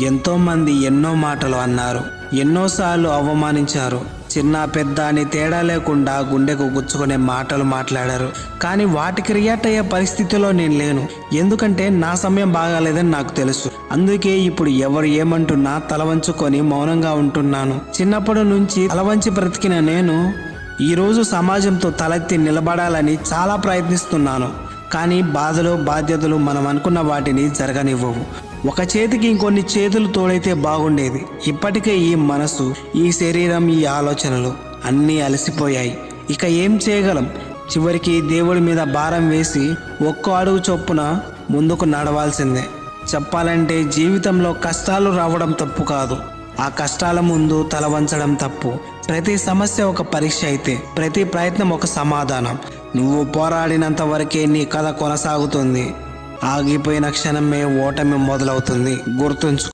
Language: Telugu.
ఎంతో మంది ఎన్నో మాటలు అన్నారు, ఎన్నోసార్లు అవమానించారు. చిన్న పెద్ద అని తేడా లేకుండా గుండెకు గుచ్చుకునే మాటలు మాట్లాడారు. కానీ వాటికి రియాక్ట్ అయ్యే పరిస్థితిలో నేను లేను. ఎందుకంటే నా సమయం బాగాలేదని నాకు తెలుసు. అందుకే ఇప్పుడు ఎవరు ఏమంటున్నా తల వంచుకొని మౌనంగా ఉంటున్నాను. చిన్నప్పటి నుంచి తలవంచి బ్రతికిన నేను ఈరోజు సమాజంతో తలెత్తి నిలబడాలని చాలా ప్రయత్నిస్తున్నాను. కానీ బాధలు బాధ్యతలు మనం అనుకున్న వాటిని జరగనివ్వవు. ఒక చేతికి ఇంకొన్ని చేతులు తోడైతే బాగుండేది. ఇప్పటికే ఈ మనసు, ఈ శరీరం, ఈ ఆలోచనలు అన్నీ అలసిపోయాయి. ఇక ఏం చేయగలం? చివరికి దేవుడి మీద భారం వేసి ఒక్కో అడుగు చొప్పున ముందుకు నడవాల్సిందే. చెప్పాలంటే జీవితంలో కష్టాలు రావడం తప్పు కాదు, ఆ కష్టాల ముందు తల వంచడం తప్పు. ప్రతి సమస్య ఒక పరీక్ష అయితే ప్రతి ప్రయత్నం ఒక సమాధానం. నువ్వు పోరాడినంత వరకే నీ కథ కొనసాగుతుంది. ఆగిపోయిన క్షణమే ఓటమి మొదలవుతుంది. గుర్తుంచు.